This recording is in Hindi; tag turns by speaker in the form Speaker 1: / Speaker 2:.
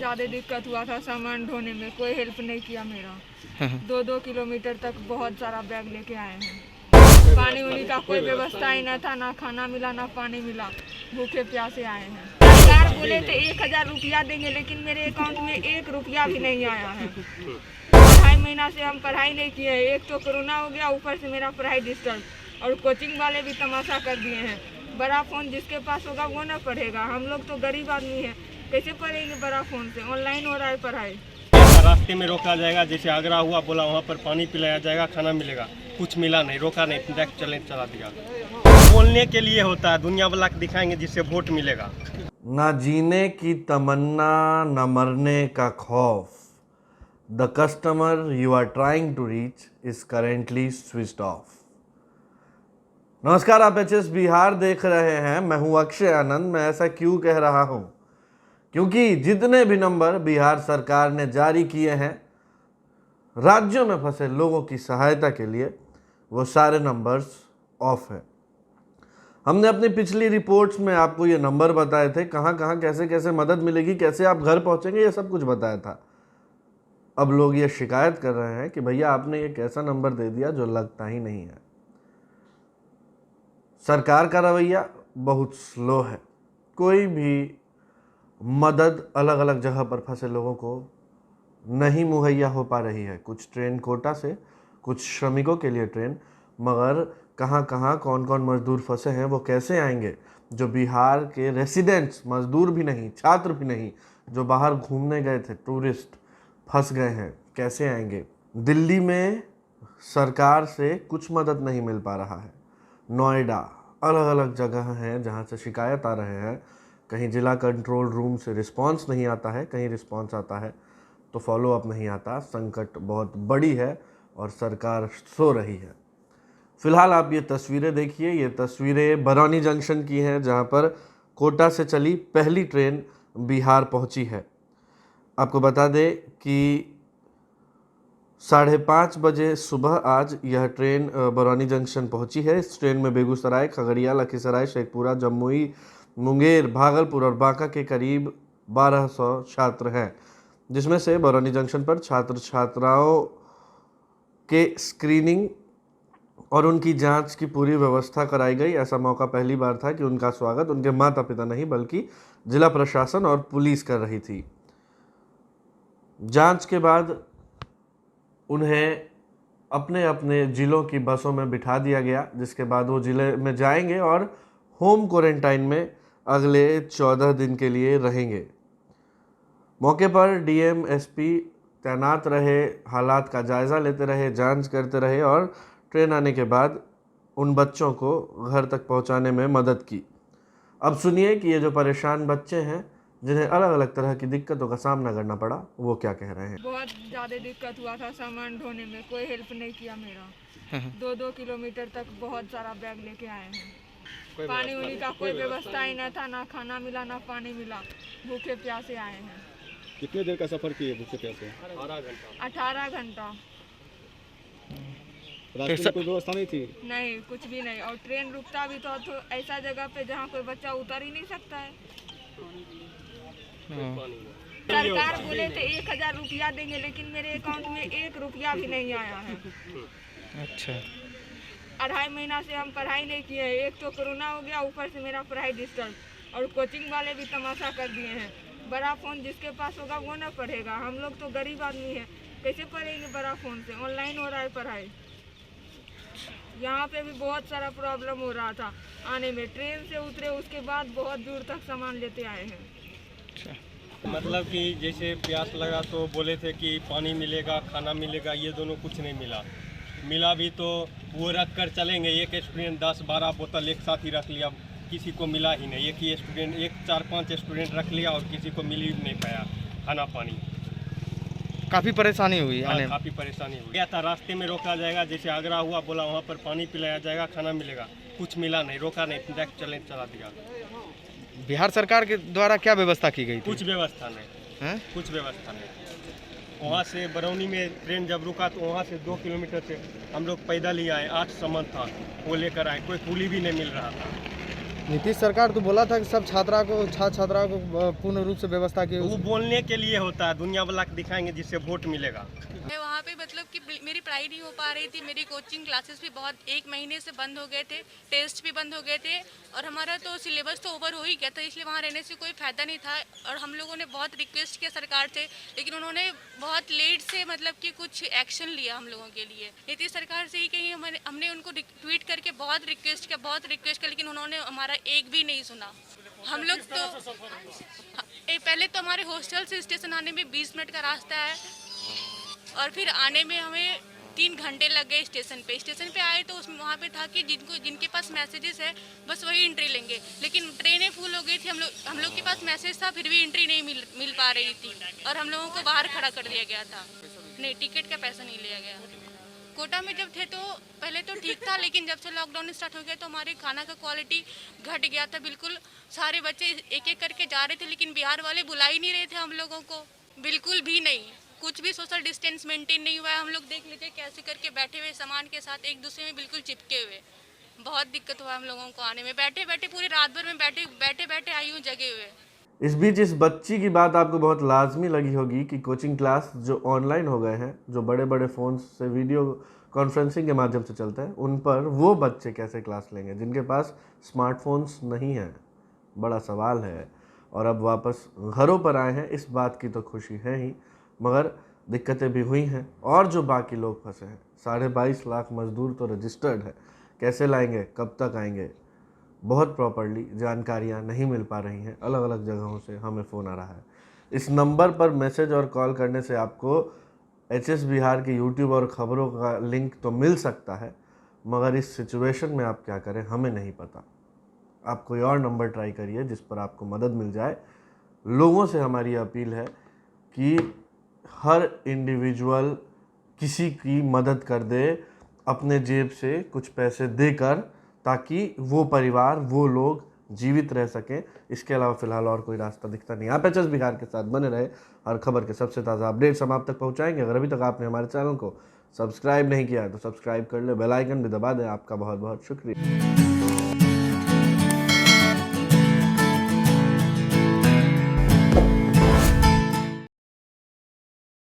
Speaker 1: ज़्यादा दिक्कत हुआ था सामान ढोने में, कोई हेल्प नहीं किया मेरा। 2-2 किलोमीटर तक बहुत सारा बैग लेके आए हैं। पानी उनी का कोई व्यवस्था ही न था, ना खाना मिला ना पानी मिला, भूखे प्यासे आए हैं। सरकार बोले थे 1000 रुपया देंगे, लेकिन मेरे अकाउंट में 1 रुपया भी नहीं आया है। 2.5 महीना से हम पढ़ाई नहीं किए हैं। एक तो कोरोना हो गया, ऊपर से मेरा पढ़ाई डिस्टर्ब, और कोचिंग वाले भी तमाशा कर दिए हैं। बड़ा फ़ोन जिसके पास होगा वो ना पढ़ेगा, हम लोग तो गरीब आदमी हैं, कैसे पढ़ेंगे बड़ा फ़ोन से? ऑनलाइन हो रहा है पढ़ाई।
Speaker 2: रास्ते में रोका जाएगा, जैसे आगरा हुआ, बोला वहाँ पर पानी पिलाया जाएगा, खाना मिलेगा, कुछ मिला नहीं, रोका नहीं, डायरेक्ट चला दिया। बोलने के लिए होता है, दुनिया वाला को दिखाएंगे जिससे वोट मिलेगा।
Speaker 3: ना जीने की तमन्ना, न मरने का खौफ। The customer you are trying to reach is currently switched off. नमस्कार, आप एचएस बिहार देख रहे हैं। मैं हूं अक्षय आनंद। मैं ऐसा क्यों कह रहा हूं? क्योंकि जितने भी नंबर बिहार सरकार ने जारी किए हैं राज्यों में फंसे लोगों की सहायता के लिए, वो सारे नंबर्स ऑफ है। हमने अपनी पिछली रिपोर्ट्स में आपको ये नंबर बताए थे, कहाँ कहाँ कैसे कैसे मदद मिलेगी, कैसे आप घर पहुंचेंगे, ये सब कुछ बताया था। अब लोग ये शिकायत कर रहे हैं कि भैया आपने एक ऐसा नंबर दे दिया जो लगता ही नहीं है। सरकार का रवैया बहुत स्लो है। कोई भी मदद अलग अलग जगह पर फंसे लोगों को नहीं मुहैया हो पा रही है। कुछ ट्रेन कोटा से, कुछ श्रमिकों के लिए ट्रेन, मगर कहाँ कहाँ कौन कौन मजदूर फंसे हैं, वो कैसे आएंगे? जो बिहार के रेसिडेंट्स, मजदूर भी नहीं, छात्र भी नहीं, जो बाहर घूमने गए थे, टूरिस्ट, फंस गए हैं, कैसे आएंगे? दिल्ली में सरकार से कुछ मदद नहीं मिल पा रहा है। नोएडा, अलग अलग जगह हैं जहाँ से शिकायत आ रहे हैं। कहीं जिला कंट्रोल रूम से रिस्पांस नहीं आता है, कहीं रिस्पांस आता है तो फॉलो अप नहीं आता। संकट बहुत बड़ी है और सरकार सो रही है। फिलहाल आप ये तस्वीरें देखिए। ये तस्वीरें बरौनी जंक्शन की हैं, जहाँ पर कोटा से चली पहली ट्रेन बिहार पहुँची है। आपको बता दें कि 5:30 बजे सुबह आज यह ट्रेन बरौनी जंक्शन पहुंची है। इस ट्रेन में बेगूसराय, खगड़िया, लखीसराय, शेखपुरा, जमुई, मुंगेर, भागलपुर और बांका के करीब 1200 छात्र हैं, जिसमें से बरौनी जंक्शन पर छात्र छात्राओं के स्क्रीनिंग और उनकी जांच की पूरी व्यवस्था कराई गई। ऐसा मौका पहली बार था कि उनका स्वागत उनके माता पिता नहीं बल्कि जिला प्रशासन और पुलिस कर रही थी। जांच के बाद उन्हें अपने अपने ज़िलों की बसों में बिठा दिया गया, जिसके बाद वो ज़िले में जाएंगे और होम क्वारंटाइन में अगले 14 दिन के लिए रहेंगे। मौके पर डीएम, एसपी तैनात रहे, हालात का जायज़ा लेते रहे, जांच करते रहे और ट्रेन आने के बाद उन बच्चों को घर तक पहुंचाने में मदद की। अब सुनिए कि ये जो परेशान बच्चे हैं, जिन्हें अलग अलग तरह की दिक्कतों का सामना करना पड़ा, वो क्या कह रहे हैं।
Speaker 1: बहुत ज़्यादा दिक्कत हुआ था सामान ढोने में, कोई हेल्प नहीं किया मेरा। 2-2 किलोमीटर तक बहुत सारा बैग लेके आए हैं। पानी उनी का कोई व्यवस्था ही न था, ना खाना मिला ना पानी मिला, भूखे प्यासे आए हैं।
Speaker 4: कितने देर का सफर किए भूखे प्यासे?
Speaker 1: 18 घंटा।
Speaker 4: रास्ते में कोई व्यवस्था नहीं थी?
Speaker 1: नहीं, कुछ भी नहीं। और ट्रेन रुकता भी तो ऐसा जगह पे जहाँ कोई बच्चा उतर ही नहीं सकता है। सरकार बोले थे 1000 रुपया देंगे, लेकिन मेरे अकाउंट में 1 रुपया भी नहीं आया है।
Speaker 5: अच्छा।
Speaker 1: 2.5 महीना से हम पढ़ाई नहीं किए हैं। एक तो कोरोना हो गया, ऊपर से मेरा पढ़ाई डिस्टर्ब, और कोचिंग वाले भी तमाशा कर दिए हैं। बड़ा फ़ोन जिसके पास होगा वो ना पढ़ेगा, हम लोग तो गरीब आदमी हैं, कैसे पढ़ेंगे बड़ा फ़ोन से? ऑनलाइन हो रहा है पढ़ाई। यहाँ पे भी बहुत सारा प्रॉब्लम हो रहा था आने में। ट्रेन से उतरे, उसके बाद बहुत दूर तक सामान लेते आए हैं।
Speaker 2: मतलब कि जैसे प्यास लगा तो बोले थे कि पानी मिलेगा, खाना मिलेगा, ये दोनों कुछ नहीं मिला। मिला भी तो वो रख कर चलेंगे। एक स्टूडेंट 10-12 बोतल एक साथ ही रख लिया, किसी को मिला ही नहीं। एक ही स्टूडेंट, 4-5 स्टूडेंट रख लिया और किसी को मिल ही नहीं पाया खाना पानी।
Speaker 5: काफ़ी परेशानी हुई आने में।
Speaker 2: काफ़ी परेशानी हुई। गया था, रास्ते में रोका जाएगा, जैसे आगरा हुआ, बोला वहाँ पर पानी पिलाया जाएगा, खाना मिलेगा, कुछ मिला नहीं, रोका नहीं, डायरेक्ट चला दिया।
Speaker 5: बिहार सरकार के द्वारा क्या व्यवस्था की गई थी?
Speaker 2: कुछ व्यवस्था नहीं है, कुछ व्यवस्था नहीं। वहाँ से बरौनी में ट्रेन जब रुका तो वहाँ से 2 किलोमीटर से हम लोग पैदल ही आए। 8 सामान था, वो लेकर आए, कोई कुली भी नहीं मिल रहा था।
Speaker 5: नीतीश सरकार तो बोला था कि सब छात्र छात्राओं को पूर्ण रूप से व्यवस्था की।
Speaker 2: वो बोलने के लिए होता है, दुनिया वाला के दिखाएंगे जिससे वोट मिलेगा।
Speaker 6: मैं वहाँ पे मतलब कि मेरी पढ़ाई नहीं हो पा रही थी, मेरी कोचिंग क्लासेस भी बहुत 1 महीने से बंद हो गए थे, टेस्ट भी बंद हो गए थे और हमारा तो सिलेबस तो ओवर हो ही गया था, इसलिए वहाँ रहने से कोई फ़ायदा नहीं था। और हम लोगों ने बहुत रिक्वेस्ट किया सरकार से, लेकिन उन्होंने बहुत लेट से मतलब कि कुछ एक्शन लिया हम लोगों के लिए। नीतीश सरकार से ही कहीं हमने उनको ट्वीट करके बहुत रिक्वेस्ट किया, लेकिन उन्होंने हमारा एक भी नहीं सुना। हम लोग तो पहले तो हमारे हॉस्टल से स्टेशन आने में 20 मिनट का रास्ता है और फिर आने में हमें 3 घंटे लग गए। स्टेशन पे आए तो उसमें वहाँ पे था कि जिनके पास मैसेजेस है बस वही एंट्री लेंगे, लेकिन ट्रेनें फुल हो गई थी। हम लोग के पास मैसेज था, फिर भी एंट्री नहीं मिल पा रही थी और हम लोगों को बाहर खड़ा कर दिया गया था। नहीं, टिकट का पैसा नहीं लिया गया। कोटा में जब थे तो पहले तो ठीक था, लेकिन जब से लॉकडाउन स्टार्ट हो गया तो हमारे खाना का क्वालिटी घट गया था बिल्कुल। सारे बच्चे एक एक करके जा रहे थे, लेकिन बिहार वाले बुला ही नहीं रहे थे हम लोगों को, बिल्कुल भी नहीं। कुछ भी सोशल डिस्टेंस मेंटेन नहीं हुआ है। हम लोग देख लीजिए कैसे करके बैठे हुए सामान के साथ एक दूसरे में बिल्कुल चिपके हुए। बहुत दिक्कत हुआ हम लोगों को आने में। बैठे पूरी रात भर में बैठे आई हूँ जगे हुए।
Speaker 3: इस बीच इस बच्ची की बात आपको बहुत लाजमी लगी होगी कि कोचिंग क्लास जो ऑनलाइन हो गए हैं, जो बड़े बड़े फ़ोन से वीडियो कॉन्फ्रेंसिंग के माध्यम से चलते हैं, उन पर वो बच्चे कैसे क्लास लेंगे जिनके पास स्मार्टफोन्स नहीं हैं। बड़ा सवाल है। और अब वापस घरों पर आए हैं, इस बात की तो खुशी है ही, मगर दिक्कतें भी हुई हैं। और जो बाकी लोग फंसे हैं, 22.5 लाख मजदूर तो रजिस्टर्ड है, कैसे लाएंगे, कब तक आएंगे, बहुत प्रॉपरली जानकारियां नहीं मिल पा रही हैं। अलग अलग जगहों से हमें फ़ोन आ रहा है। इस नंबर पर मैसेज और कॉल करने से आपको HS बिहार के यूट्यूब और ख़बरों का लिंक तो मिल सकता है, मगर इस सिचुएशन में आप क्या करें हमें नहीं पता। आप कोई और नंबर ट्राई करिए जिस पर आपको मदद मिल जाए। लोगों से हमारी अपील है कि हर इंडिविजुअल किसी की मदद कर दे, अपने जेब से कुछ पैसे देकर, ताकि वो परिवार, वो लोग जीवित रह सकें। इसके अलावा फ़िलहाल और कोई रास्ता दिखता नहीं। आप HS बिहार के साथ बने रहे, हर खबर के सबसे ताज़ा अपडेट्स हम आप तक पहुंचाएंगे। अगर अभी तक आपने हमारे चैनल को सब्सक्राइब नहीं किया है तो सब्सक्राइब कर ले, बेल आइकन भी दबा दें। आपका बहुत बहुत शुक्रिया।